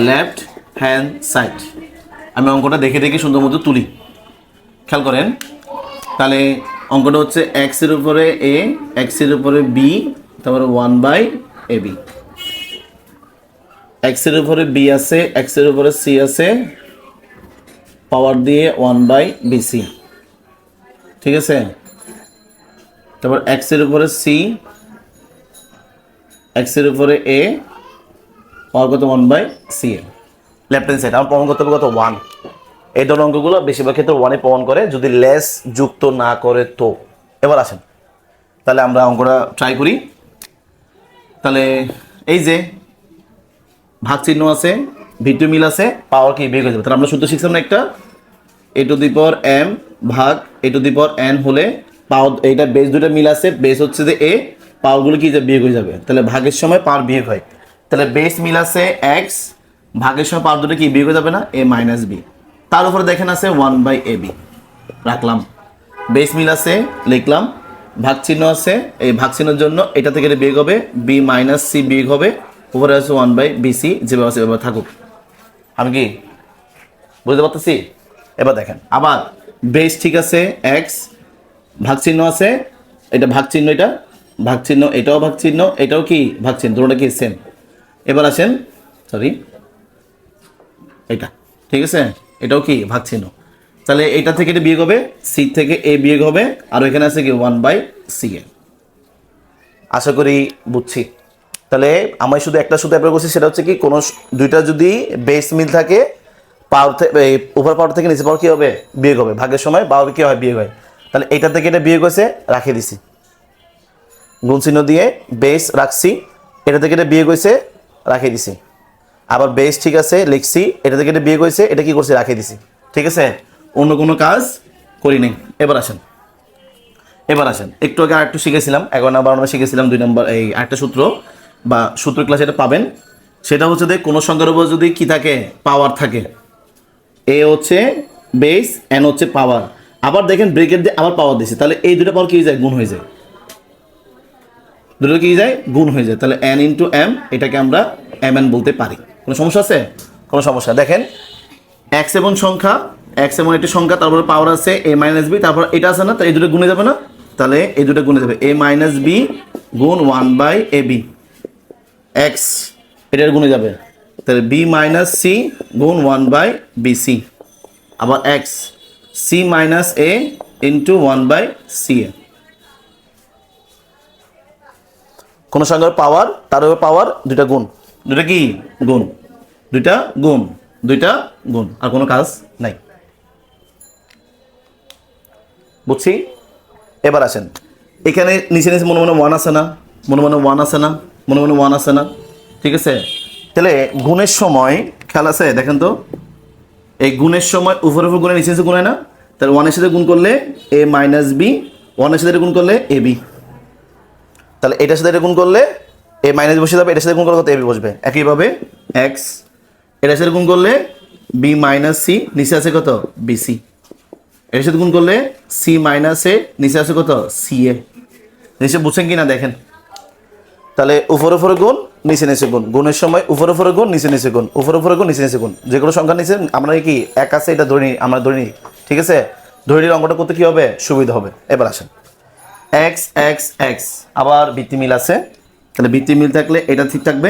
Left hand side. আমি অঙ্কটা দেখে দেখে সুন্দর মতো তুলি, খেয়াল করেন। তাহলে অঙ্কটা হচ্ছে এক্সের উপরে এ, এক্সের উপরে বি, তারপরে 1/ab। এক্সের উপরে বি আছে, এক্সের উপরে সি আছে, পাওয়ার দিয়ে 1/bc, ঠিক আছে। তারপর এক্সের উপরে সি, এক্সের উপরে এ, পাওয়ার কত 1/ca। লেফট হ্যান্ড সাইড আমার প্রমাণ করতে হবে কত 1। এই ধরনের অঙ্কগুলো বেশিরভাগ ক্ষেত্রে 1-এ প্রমাণ করে, যদি লেস যুক্ত না করে তো। এবার আসেন তাহলে আমরা অঙ্কটা ট্রাই করি। তাহলে এই যে ভাগ চিহ্ন আছে, ভিটু মিল আছে, পাওয়ার কি বের হয়ে যাবে। তাহলে আমরা সূত্র শিখছিলাম না একটা, a⁴m ভাগ a⁴n হলে পাওয়ার, এইটা বেস দুটো মিল আছে, বেস হচ্ছে যে a, পাওয়ারগুলো কি বিয়োগ হয়ে যাবে। তাহলে ভাগের সময় পাওয়ার বিয়োগ হয়। তাহলে বেস মিল আছে x, ভাগের সময় পাওয়ার দুটো কি বিয়োগ হয়ে যাবে না, a - b। তার উপরে দেখেন আছে 1/ab, রাখলাম। বেস মিল আছে, লিখলাম। ভাগ চিহ্ন আছে, এই ভাগ চিহ্নের জন্য এটা থেকে এটা বিয়োগ হবে, b - c বিয়োগ হবে, উপরে আছে 1/bc, যেভাবে আছে এভাবে থাকুক। আমি কি বুঝতে পারতেছি? এবার দেখেন আবার বেস ঠিক আছে x, ভাগ চিহ্ন আছে, এটা ভাগ চিহ্ন, এটা ভাগ চিহ্ন, এটাও ভাগ চিহ্ন, এটাও কি ভাগ চিহ্ন, দুটোটা কি সেম। এবার আসেন, সরি এটা, ঠিক আছে, এটাও কি ভাগ চিহ্ন। তাহলে এটা থেকে এটা বিয়োগ হবে, সি থেকে এ বিয়োগ হবে, আর এখানে আছে কি 1/ca। আশা করি বুঝছি। তাহলে আমি শুধু একটা সূত্র অ্যাপ্লাই করছি, সেটা হচ্ছে কি কোনো দুইটা যদি বেস মিল থাকে, পাওয়ার উপর পাওয়ার থেকে নিচে পাওয়ার কি হবে বিয়োগ হবে, ভাগের সময় পাওয়ার কি হয় বিয়োগ হয়। তাহলে এটা থেকে এটা বিয়োগ হয়েছে, রাখিয়ে দিছি গুণ চিহ্ন দিয়ে, বেস রাখছি, এটা থেকে এটা বিয়োগ হয়েছে, রাখিয়ে দিছি। আবার বেস ঠিক আছে লিখছি, এটা থেকে এটা বিয়োগ হয়েছে, এটা কি করছি রাখিয়ে দিছি, ঠিক আছে, অন্য কোনো কাজ করি নাই। এবার আসেন, এবার আসেন একটু আগে আরেকটু শিখেছিলাম, 11 নম্বর 12 নম্বর শিখেছিলাম 2 নম্বর এই আরেকটা সূত্র বা সূত্র ক্লাসে এটা পাবেন। সেটা হচ্ছে যে কোনো সংখ্যার উপর যদি কি থাকে, পাওয়ার থাকে, এ হচ্ছে বেস, এন হচ্ছে পাওয়ার, আবার দেখেন ব্রেকেট দিয়ে আবার পাওয়ার দিছে, তাহলে এই দুটো পাওয়ার কি হয়ে যায়, গুণ হয়ে যায়, দুটো কি যায় গুণ হয়ে যায়। তাহলে n × m, এটাকে আমরা mn বলতে পারি। কোনো সমস্যা আছে? কোনো সমস্যা। দেখেন x এবং সংখ্যা, x এবং একটি সংখ্যা, তারপরে পাওয়ার আছে a - b, তারপর এটা আছে না, তো এই দুটো গুণে যাবে না, তাহলে এই দুটো গুণে যাবে, a - b গুণ 1/ab, x এটার গুণে যাবে, তাহলে b - c গুণ 1/bc, আবার x c - a into 1/ca। কোনো সংখ্যার পাওয়ার, তার উপর পাওয়ার, দুইটা গুণ, দুইটা কি গুণ, দুইটা গুণ, দুইটা গুণ, আর কোনো কাজ নাই। বুঝছি? এবার আসেন এখানে নিচে নিচে মনে মনে 1 আছে না, মনে মনে 1 আছে না, মনে মনে 1 আছে না, ঠিক আছে। তাহলে গুণের সময় খেয়াল আছে, দেখেন তো, এই গুণের সময় উপরে উপর গুণে নিচে নিচে গুণে না, তাহলে 1 এর সাথে গুণ করলে a - b, 1 এর সাথে গুণ করলে ab, তাহলে এটার সাথে এটা গুণ করলে a - বসে যাবে, এটার সাথে গুণ করলে কত ab বসবে। একইভাবে x, এটার সাথে গুণ করলে b - c, নিচে আছে কত bc, এর সাথে গুণ করলে c - a, নিচে আছে কত ca। নিচে বুঝছেন কিনা দেখেন। তাহলে উপরে উপরে গুণ, নিচে নিচে গুণ, গুণের সময় উপরে উপরে গুণ, নিচে নিচে গুণ, উপরে উপরে গুণ, নিচে নিচে গুণ, যে কোনো সংখ্যা নিচে আমরা কি এক আছে এটা ধরে নিই, আমরা ধরে নিই, ঠিক আছে। ধরে নিলে অঙ্কটা করতে কি হবে, সুবিধা হবে। এবার আসেন x x x, আবার ভিত্তি মিল আছে, তাহলে ভিত্তি মিল থাকলে এটা ঠিক থাকবে,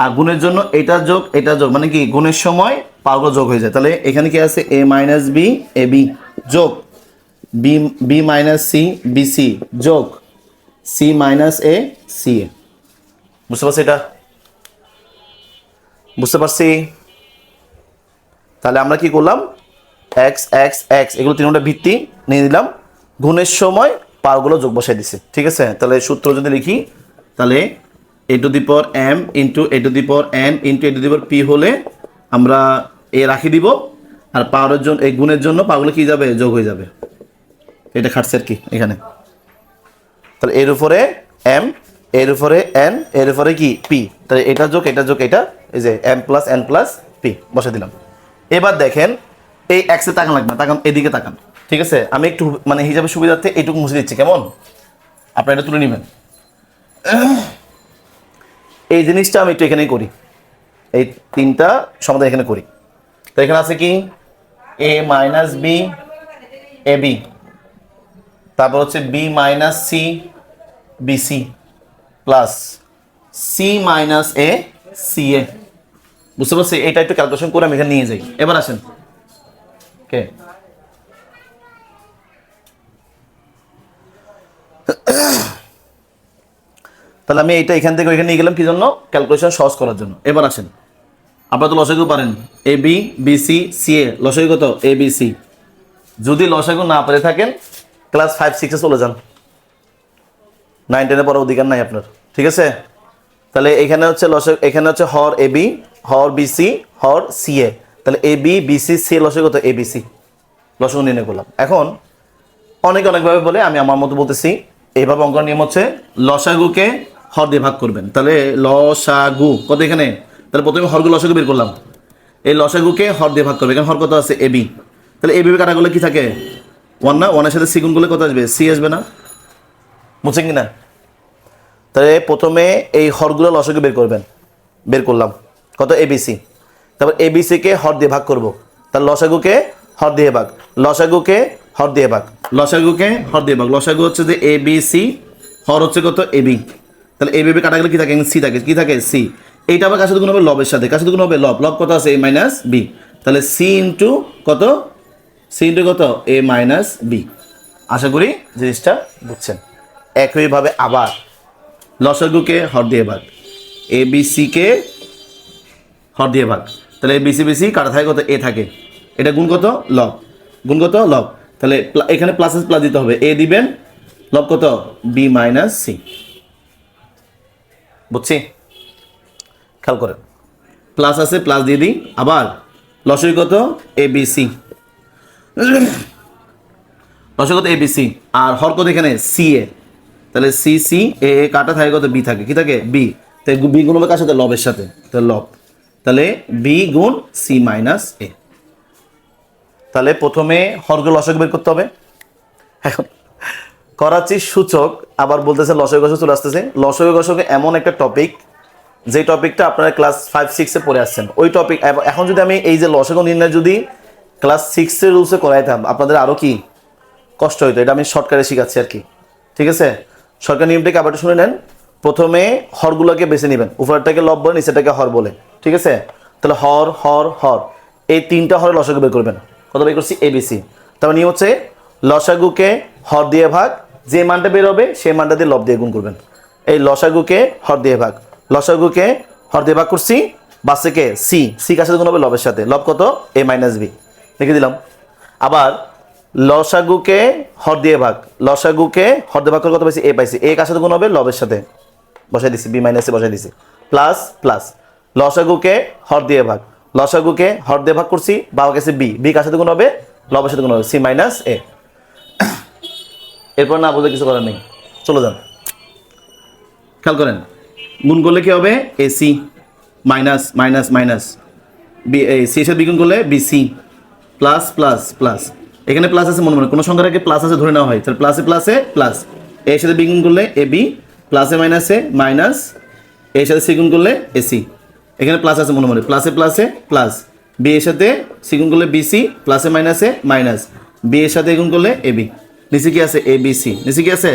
আর গুণের জন্য এটা যোগ এটা যোগ, মানে কি গুণের সময় পাওয়ার যোগ হয়ে যায়। তাহলে এখানে কি আছে a - b ab যোগ b - c bc যোগ c - a ca। বুঝতে পারছি? এটা বুঝতে পারছি। তাহলে আমরা কি করলাম, x x x এগুলো তিনটা ভিত্তি নিয়ে নিলাম, গুণের সময় পাওয়ারগুলো যোগ বসাই দিছি, ঠিক আছে। তাহলে সূত্র যদি লিখি, তাহলে a⁴m into a⁴n into a⁴p হলে আমরা এ রাখি দিব, আর পাওয়ারের জন্য এই গুণের জন্য পাওয়ারগুলো কি যাবে, যোগ হয়ে যাবে। এটা খাটছে আর কি এখানে। তাহলে এর উপরে m, এর উপরে n, এর উপরে কি p, তাহলে এটা যোগ এটা যোগ এটা, এই যে m + n + p বসে দিলাম। এবার দেখেন এই এক্সে তাকান লাগবে না, তাকান এদিকে তাকান, ঠিক আছে। আমি একটু মানে হিসাবে সুবিধার্থে এইটুকু মুছে দিচ্ছি, কেমন, আপনারা এটা তুলে নেবেন। এই জিনিসটা আমি একটু এখানেই করি, এই তিনটা সমাধান এখানে করি। তো এখানে আছে কি A minus B A B, তারপর হচ্ছে B minus C B C plus C minus A C A. বুঝতে পারছি? এটা একটু ক্যালকুলেশন করে আমি এখানে নিয়ে যাই। এবার আসেন ওকে, তাহলে আমি এইটা এখান থেকে ওইখানে নিয়ে গেলাম কি জন্য? ক্যালকুলেশন সহজ করার জন্য। এবার আসেন, আপনারা তো লসাগু পারেন, A B B C C এ লসাগু কত? A B C. যদি লসাগু না পেরে থাকেন ক্লাস 5-6 চলে যান, 9-10 পড়ার অধিকার নাই আপনার, ঠিক আছে? তাহলে এখানে হচ্ছে লসাগু, এখানে হচ্ছে হর A B, Har B C, Har C এ। তাহলে A B B C C এ লসাগু কত? A B C. লসাগু নির্ণয় করলাম। এখন অনেকে অনেকভাবে বলে, আমি আমার মতো বলতেছি। এইভাবে অঙ্কন নিয়ম হচ্ছে লসাগুকে হর দিয়ে ভাগ করবেন। তাহলে লসাগু কত এখানে? তাহলে প্রথমে হরগুলো লসাগু বের করলাম, এই লসাগুকে হর দিয়ে ভাগ করবে। এখানে হর কত আছে? A B. তাহলে এ বি কাটা করলে কি থাকে? 1 না? 1-এর সাথে সি গুণ করলে কত আসবে? সি আসবে না? বুঝছেন কি না? তাহলে প্রথমে এই হরগুলো লসাগু বের করবেন, বের করলাম কত? A B C. তারপর এ বি সিকে হর দিয়ে ভাগ করব। তাহলে লসাগুকে হর দিয়ে ভাগ, লসাগুকে হর দিয়ে ভাগ, লসাগুকে হর দিয়ে ভাগ। লসাগু হচ্ছে যে এ বি সি, হর হচ্ছে কত? A B. তাহলে এ বি কাটা গেলে কি থাকে? সি থাকে। কি থাকে? সি। এইটা আবার কার সাথে গুণ হবে? লবের সাথে। কার সাথে গুণ হবে? লব। লব কত আছে? এ মাইনাস বি। তাহলে সি ইন্টু কত? সি ইন্টু কত? এ মাইনাস বি। আশা করি জিনিসটা বুঝছেন। একইভাবে আবার লসাগুকে হর দিয়ে ভাগ, এ বি সিকে হর দিয়ে ভাগ। তাহলে এ বিসি বিসি কাটা থাকে কত? এ থাকে। এটা গুণ কত? লব। গুণ কত? লব। তাহলে এখানে প্লাস প্লাস দিতে হবে, এ দিবেন, লব কত? B minus C. বুঝছি? খেয়াল করেন, প্লাস আছে, প্লাস দিয়ে দিই। আবার লসাগু কত? এ বি সি, লসাগু কত? A B C. আর হর কত এখানে? সি এ। তাহলে সি সি এ এ কাটা থাকে কত? বি থাকে। কি থাকে? বি। তাই বি গুণ হবে কার সাথে? লবের সাথে। তাহলে লব। তাহলে বি গুণ সি মাইনাস এ। তাহলে প্রথমে হরগুলো লসাগু বের করতে হবে। এখন করাচ্ছি সূচক, আবার বলতেছে লসাগু গসাগু চলে আসতেছে। লসাগু গসাগু এমন একটা টপিক, যে টপিকটা আপনারা ক্লাস 5-6 পড়ে আসছেন, ওই টপিক। এখন যদি আমি এই যে লসাগু নির্ণয় যদি ক্লাস 6 রুলসে করাইতাম, আপনাদের আরও কি কষ্ট হইতো। এটা আমি শর্টকাটে শিখাচ্ছি আর কি, ঠিক আছে? সরকার নিয়মটাকে আবার শুনে নেন। প্রথমে হরগুলোকে বেছে নেবেন, উপরেরটাকে লব বলে, নিচেরটাকে হর বলে, ঠিক আছে? তাহলে হর হর হর, এই তিনটা হরে লসাগু বের করবেন। কত বের করছি? এবিসি। তারপর নিয়ম হচ্ছে লসাগুকে হর দিয়ে ভাগ, যে মানটা বের হবে সেই মানটা দিয়ে লব দিয়ে গুণ করবেন। এই লসাগুকে হর দিয়ে ভাগ, লসাগুকে হর দিয়ে ভাগ করছি, বাসে কে? সি। সি কার সাথে গুণ হবে? লবের সাথে। লব কত? এ মাইনাস বি। লিখে দিলাম। আবার লসাগুকে হর দিয়ে ভাগ, লসাগুকে হর দিয়ে ভাগ করে কত পাইছি? এ পাইছি। এ কার সাথে গুণ হবে? লবের সাথে। বসাই দিছি, বি মাইনাস এ বসাই দিছি। প্লাস প্লাস লসাগুকে হর দিয়ে ভাগ, লসাগুকে হর দিয়ে ভাগ করছি, বাবা কাছে বি। বি কার সাথে গুণ হবে? লবের সাথে গুণ হবে, সি মাইনাস এ। এরপর না বুঝে কিছু করার নেই, চলে যান। খেয়াল করেন, গুণ করলে কি হবে? A C minus minus minus B, এই সি এর সাথে বিগুণ করলে B C plus plus plus. এখানে প্লাস আছে, মনে মনে কোনো সংখ্যার আগে প্লাস আছে ধরে নেওয়া হয়। তাহলে প্লাসে প্লাসে প্লাস, এর সাথে বিগুণ করলে এ বি, প্লাসে মাইনাসে মাইনাস, এর সাথে সি গুণ করলে এসি। এখানে প্লাস আছে মনে মনে, প্লাসে প্লাসে প্লাস, বি এর সাথে সি গুণ করলে বিসি, প্লাসে মাইনাসে মাইনাস, বি এর সাথে গুণ করলে এ বি। নিচে কি আছে? A B C. নিচে কি আছে?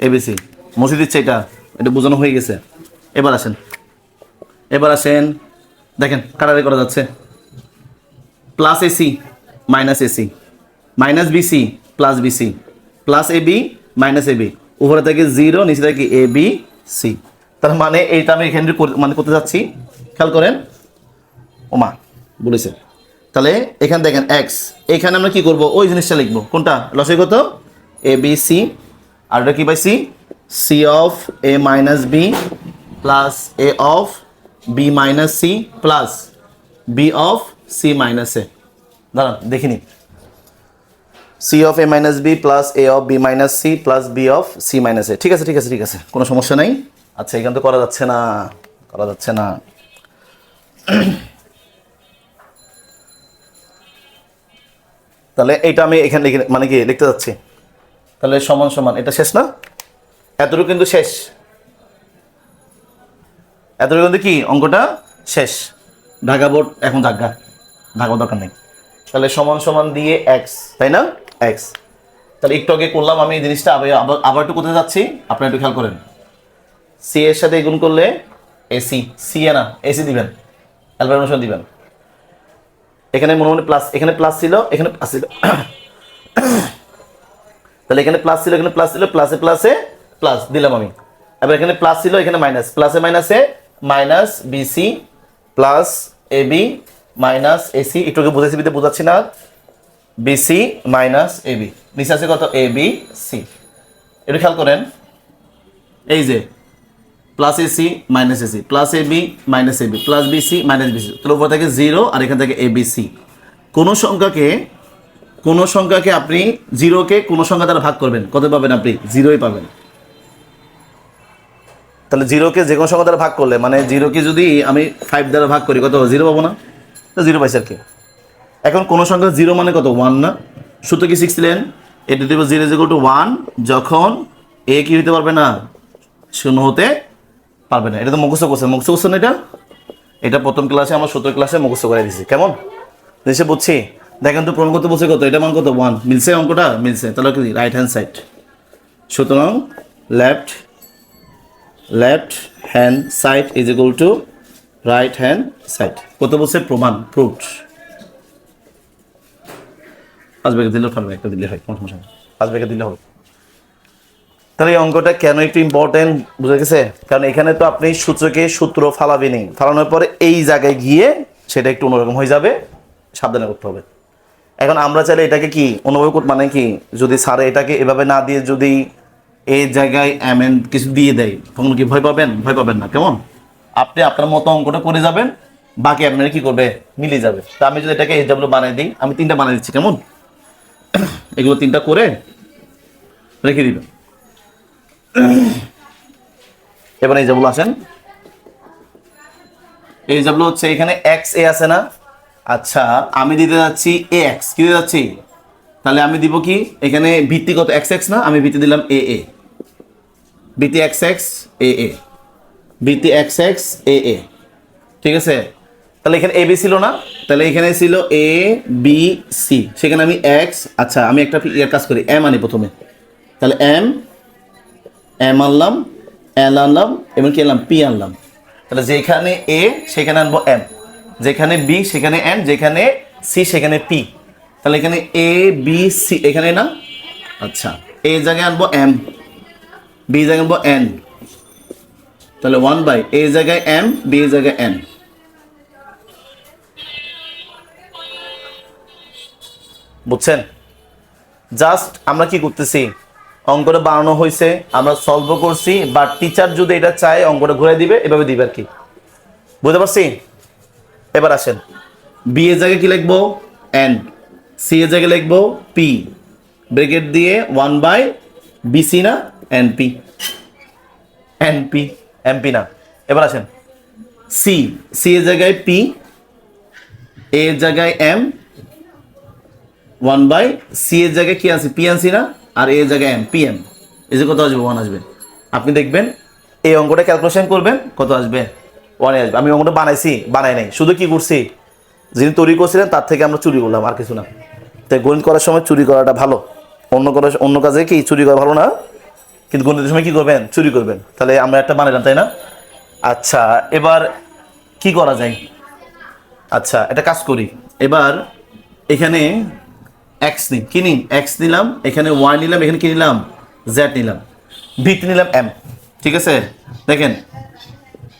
A B C. মুছে দিচ্ছে, এটা এটা বোঝানো হয়ে গেছে। এবার আসেন, এবার আসেন, দেখেন কাটারে করা যাচ্ছে। Plus AC minus AC, minus BC plus BC, plus A B minus A B, উপরে থেকে 0, নিচে থেকে এ বি সি। তার মানে এইটা আমি এখানে মানে করতে যাচ্ছি। খেয়াল করেন, ওমা বলেছে। তাহলে এখানে দেখেন এক্স, এখানে আমরা কি করব? ওই জিনিসটা লিখবো। কোনটা? লসাগু কত? A B C. আর এটা কি পাইছি? C of A minus B plus A of B minus C plus B of C minus A. দাঁড়ান দেখিনি। C of A minus B plus A of B minus C plus B of C minus A. ঠিক আছে ঠিক আছে ঠিক আছে, কোনো সমস্যা নাই। আচ্ছা, এখান তো করা যাচ্ছে না, করা যাচ্ছে না। তাহলে এইটা আমি এখানে লিখে মানে কি লিখতে যাচ্ছি। তাহলে সমান সমান, এটা শেষ না? এতটুকু কিন্তু শেষ, এতটুকু কিন্তু কি অঙ্কটা শেষ। ঢাকা বোর্ড এখন ঢাকা দরকার নেই। তাহলে সমান সমান দিয়ে এক্স, তাই না, এক্স। তাহলে একটু আগে করলাম আমি এই জিনিসটা, আবার একটু কোথায় যাচ্ছি আপনারা একটু খেয়াল করেন। সি এর সাথে গুণ করলে এসি, সি এ না এসি দিবেন, অ্যালফা দিবেন। এখানে মনে মনে প্লাস, এখানে প্লাস ছিল, এখানে প্লাস ছিল, তাহলে এখানে প্লাস ছিল, এখানে প্লাস ছিল, প্লাসে প্লাসে প্লাস দিলাম আমি। এবার এখানে প্লাস ছিল, এখানে মাইনাস, প্লাসে মাইনাসে minus BC plus AB minus AC. একটু বুঝাচ্ছি, বোঝাচ্ছি না, বিসি মাইনাস এবি, নিচে আছে কত এ বি সি। একটু খেয়াল করেন, এই যে plus AC minus AC plus AB minus AB plus BC minus BC, তাহলে উপর থেকে 0 আর এখান থেকে এবিসি। কোনো সংখ্যাকে আপনি 0কে কোনো সংখ্যা দ্বারা ভাগ করবেন, কত পাবেন আপনি? 0ই পাবেন। তাহলে 0কে যে কোনো সংখ্যা দ্বারা ভাগ করলে, মানে 0কে যদি আমি 5 দ্বারা ভাগ করি, কত 0 পাবো না? তো 0 পাইছে আর কি। এখন কোনো সংখ্যা 0 মানে কত? 1 না? সূত্র কি শিখছিলেন? এটা দেব 0 = 1 যখন এ কি হতে পারবে না, 0 হতে পারবে না। এটা তো মুখস্থ করছেন না? এটা প্রথম ক্লাসে আমরা 17 ক্লাসে মুখস্থ করে দিয়েছি। কেমন দেশে বুঝছি? দেখেন তো প্রমাণ করতে বলছে কত, এটা মান কত? 1। মিলছে, অঙ্কটা মিলছে। তাহলে কি রাইট হ্যান্ড সাইড, সুতরাং left hand side is equal to right hand side. কত বলছে? প্রমাণ, প্রুফড। পাঁচ ব্যাগে দিলে হবে, একটা দিলে হয়, কোনো সমস্যা নেই, 5 ব্যাগে দিলে হবে। তাহলে এই অঙ্কটা কেন একটু ইম্পর্টেন্ট বুঝে গেছে? কারণ এখানে তো আপনি সূত্র ফালাবেনি, ফালানোর পরে এই জায়গায় গিয়ে সেটা একটু অন্যরকম হয়ে যাবে, সাবধানে করতে হবে। এখন আমরা চাইলে এটাকে কি অন্যভাবে মানে কি, যদি স্যারে এটাকে এভাবে না দিয়ে যদি এই জায়গায় কিছু দিয়ে দেয়, তখন কি ভয় পাবেন? ভয় পাবেন না। কেমন? আপনি আপনার মতো অঙ্কটা করে যাবেন, বাকি আপনারা কি করবে? মিলে যাবে। তা আমি যদি এটাকে এক্সাম্পল বানিয়ে দিই, আমি 3টা বানিয়ে দিচ্ছি, কেমন? এগুলো 3টা করে রেখে দিবেন। এবার এই যেগুলো আসেন, এই যেগুলো হচ্ছে এখানে এক্স এ আছে না? আচ্ছা, আমি দিতে যাচ্ছি এ এক্স, কি দিতে যাচ্ছি? তাহলে আমি দিব কি, এখানে ভিত্তি কত? এক্স এক্স না? আমি ভিত্তি দিলাম এ এ, ভিত্তি এক্স এক্স এ এ, ভিত্তি এক্স এক্স এ এ, ঠিক আছে? তাহলে এখানে এ বি ছিল না? তাহলে এখানে ছিল এ বি সি, সেখানে আমি এক্স, আচ্ছা আমি একটা কাজ করি, এম আনি প্রথমে। তাহলে এম আনলাম, এল আনলাম, এবং কি আনলাম? পি আনলাম। তাহলে যেখানে এ সেখানে আনবো এম, যেখানে বি সেখানে এন, যেখানে সি সেখানে পি। তাহলে এখানে এ বি সি এখানে না? আচ্ছা, এ জায়গায় আনবো এম, বি জায়গায় আনবো এন, তাহলে 1/, এ জায়গায় এম, বি জায়গায় এন। বুঝছেন? জাস্ট আমরা কি করতেছি, অঙ্কটা বানানো হয়েছে, আমরা সলভ করছি, বা টিচার যদি এটা চায় অঙ্কটা ঘুরে দিবে, এভাবে দিবে আর কি। বুঝতে পারছি? এবার আসেন, বি এর জায়গায় কি লিখবো? এন, সি এর জায়গায় লিখবো পি, ব্র্যাকেট দিয়ে 1/BC না? এনপি, এমপি না। এবার আসেন, সি এর জায়গায় পি, এ এর জায়গায় এম, 1/সি এর জায়গায় কি আছে? পি আনছি না? আর এ এর জায়গায় এম, পি এম। এই যে কত আসবে? 1 আসবে। আপনি দেখবেন এই অঙ্কটা ক্যালকুলেশন করবেন, কত আসবে? 1 আসবে। আমি অঙ্কটা বানাই নাই, শুধু কি করছি, যিনি তৈরি করছিলেন তার থেকে আমরা চুরি করলাম, আর কিছু না। তাই গণিত করার সময় চুরি করাটা ভালো, অন্য কাজে কি চুরি করা ভালো না, কিন্তু গণিতের সময় কি করবেন? চুরি করবেন। তাহলে আমরা একটা বানাইলাম, তাই না? আচ্ছা, এবার কি করা যায়? আচ্ছা, এটা কাজ করি। এবার এখানে এক্স নিই, কি নিই? এক্স নিলাম, এখানে ওয়াই নিলাম, এখানে কি নিলাম? জেড নিলাম, ভিত্তি নিলাম এম, ঠিক আছে? দেখেন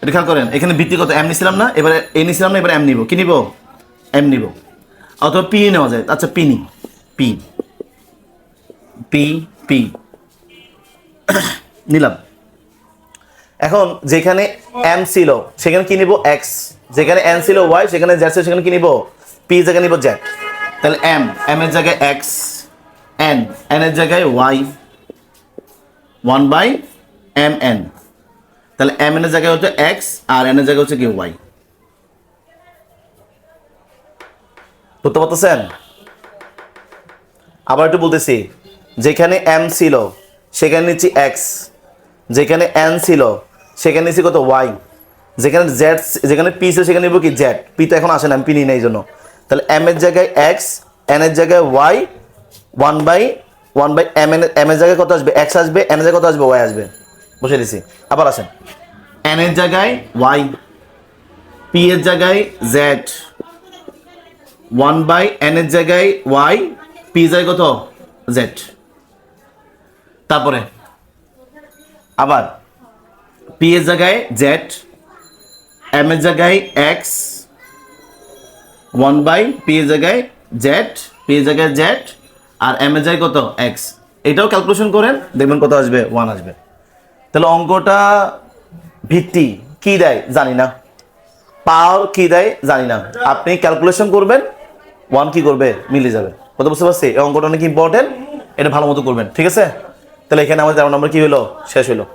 এটা খেয়াল করেন, এখানে ভিত্তি কত? এম নিছিলাম না? এবারে এ নিছিলাম না? এবার এম নিব, কি নিব? এম নিব। অথবা পি নেওয়া যায়। আচ্ছা, পি নি, পি পি পি নিলাম। এখন যেখানে এম ছিল সেখানে কি নিব? এক্স, যেখানে এন ছিল ওয়াই, সেখানে জেড ছিল, সেখানে কি নিব? পি জায়গায় নিব জেড। তাহলে এম এর জায়গায় এক্স, এন এর জায়গায় ওয়াই, 1/mn। তাহলে এম এর জায়গায় হচ্ছে এক্স, আর এন এর জায়গায় হচ্ছে কি? ওয়াই। বুঝতে পারতেছেন? আবার একটু বলতেছি, যেখানে এম ছিল সেখানে নিচ্ছি এক্স, যেখানে এন ছিল সেখানে নিচ্ছি কত? ওয়াই, যেখানে জেড, যেখানে পি ছিল সেখানে নিব কি জেড, পি তো এখন আসে না, আমি পি নিই না এই জন্য। তাহলে এম এর জায়গায় এক্স, এন এর জায়গায় ওয়াই, ওয়ান বাই এম এর জায়গায় কত আসবে, এক্স আসবে, এন এর জায়গায় কত আসবে, ওয়াই আসবে, বসে দিছি। আবার আসেন, এন এর জায়গায় ওয়াই, পি এর জায়গায় জেড, ওয়ান বাই এন এর জায়গায় ওয়াই, পি জায়গায় কত জেড। তারপরে আবার পি এর জায়গায় জেড, এম এর জায়গায় এক্স, ওয়ান বাই পি এর জায়গায় জেড, পি এর জায়গায় জেড, আর এম এর জায়গায় কত এক্স। এটাও ক্যালকুলেশন করেন, দেখবেন কত আসবে, ওয়ান আসবে। তাহলে অঙ্কটা ভিত্তি কি দেয় জানি না, পাওয়ার কি দেয় জানি না, আপনি ক্যালকুলেশন করবেন, ওয়ান কি করবে, মিলে যাবে। কত বুঝতে পারছি? এই অঙ্কটা অনেক ইম্পর্টেন্ট, এটা ভালো মতো করবেন, ঠিক আছে? তাহলে এখানে আমাদের 13 নম্বর কি হলো, শেষ হলো।